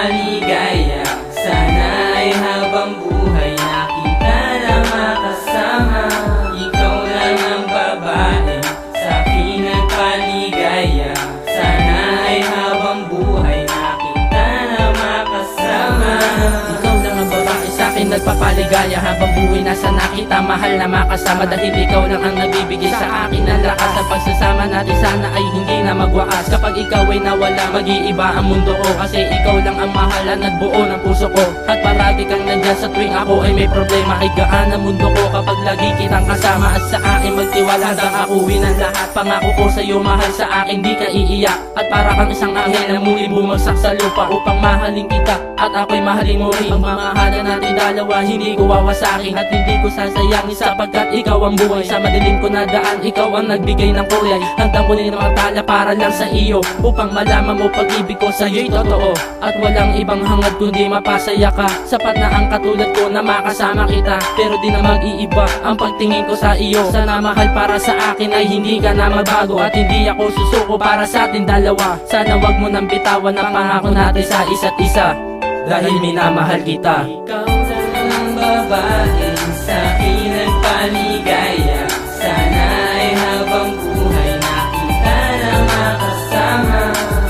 paligaya. Sana'y habang buhay na kita na makasama. Ikaw lang ang babae sa akin nagpaligaya. Sana'y habang buhay na kita na makasama. Ikaw lang ang babae sa akin nagpapaligaya. Habang buhay nasa nakita, mahal na makasama. Dahil ikaw lang ang nagbibigay sa akin ng lakas. Sa pagsasama natin sana ay hindi na magwakas. Kapag ikaw ay nawala, mag-iiba ang mundo ko. Kasi ikaw lang ang mahal na nagbuo ng puso ko. At parati kang nandyan sa tuwing ako ay may problema. Ay gaan ang mundo ko kapag lagi kitang kasama. At sa akin magtiwala hanggang akuhin ang lahat. Pangako ko sa'yo, mahal sa akin di ka iiyak. At para kang isang anghel na muli bumagsak sa lupa upang mahalin kita at ako'y mahalin mo rin. Pagmamahalan natin dalawa, hindi ko wawasakin at hindi ko sasayangin sapagkat ikaw ang buhay. Sa madilim ko na daan, ikaw ang nagbigay ng kulay. Handang ko din ang tala para lang sa iyo, upang malaman mo pag-ibig ko sa'yo'y totoo. At walang ibang hangad kundi mapasaya ka. Sapat na ang katulad ko na makasama kita, pero di na mag-iiba ang pagtingin ko sa iyo. Sana mahal para sa akin ay hindi ka na magbago. At hindi ako susuko para sa atin dalawa. Sana wag mo nang bitawan ang pangako natin sa isa't isa, dahil minamahal kita. Ikaw lang ang babae sa akin nagpaligaya. Sana'y habang buhay na kita na makasama.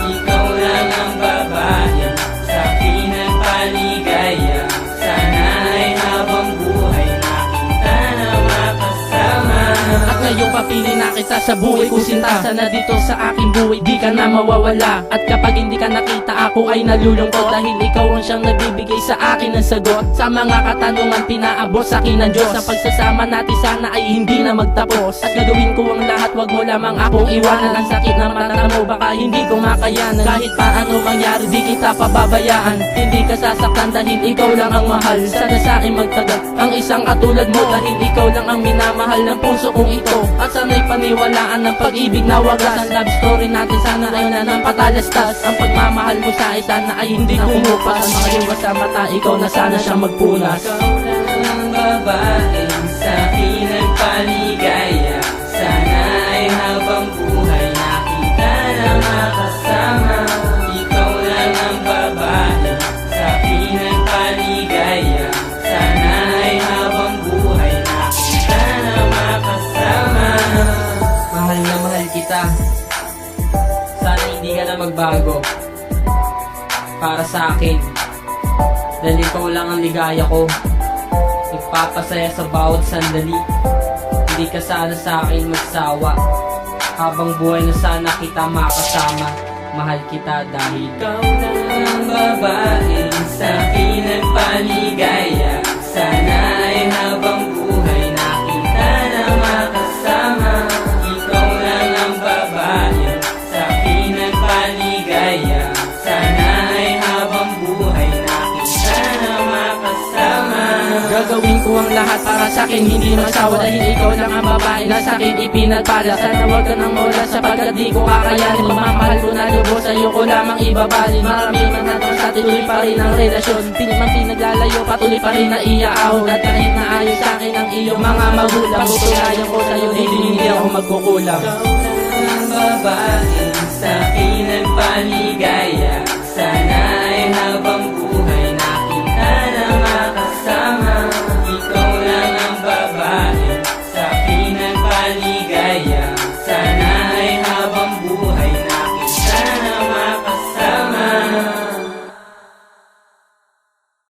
Ikaw lang ang babae sa akin nagpaligaya. Sana'y habang buhay na kita na makasama. At ngayong papili na kita sa buhay ko sinta. Sana dito sa aking buhay di ka na mawawala. At kapag hindi ka nakita, ako ay nalulungkot. Dahil ikaw ang siyang nagbibigay sa akin ng sagot sa mga katanungan pinaabot sa akin ng Diyos. Sa pagsasama natin sana ay hindi na magtapos. At gagawin ko ang lahat, wag mo lamang akong iwanan. Ang sakit na mata mo baka hindi ko makayanan. Kahit paano mangyari di kita pababayaan. Hindi ka sasaktan dahil ikaw lang ang mahal. Sana sa akin magtagal ang isang katulad mo. Dahil ikaw lang ang minamahal ng puso kong ito. At sana'y paniwalaan ng pag-ibig na wagas. Ang love story natin sana ay nanampatalastas. Ang pagmamahal mo sa akin sana ay hindi kumupas. Ang mga liwas sa mata, ikaw na sana siya magpunas. Ikaw lang ang babae sa akin nagpaligaya. Sana'y habang buhay na kita na makasama. Ikaw lang ang babae sa akin nagpaligaya. Sana'y habang buhay na kita na makasama. Mahal na mahal kita. Sana hindi ka na magbago para sa akin. Dahil ikaw lang ang ligaya ko. Nagpapasaya sa bawat sandali. Hindi ka sana sa akin magsawa. Habang buhay na sana kita makasama. Mahal kita dahil Ikaw lang ang babae sa akin nagpaligaya. Sana'y habang buhay na kita na makasama. Ikaw lang ang babae sa akin nagpaligaya. Sana'y habang buhay na kita na makasama. gagawin ko ang lahat para sa akin hindi magsawa. Dahil ikaw lang ang babae na sa akin ipinagpala. Sana wag ka nang mawala sapagkat di ko kakayanin. Pagmamahal ko na lubos sa'yo ko lamang ibabalin. Marami man natin sa atin, tuloy pa rin ang relasyon. Pinaglalayo, patuloy pa rin na iaahon. At kahit na ayos sa akin ang iyong mga magulang, pagtulayan ko sa'yo hindi ako magkukulang. Ikaw lang ang babae sa akin nagpaligaya. Sana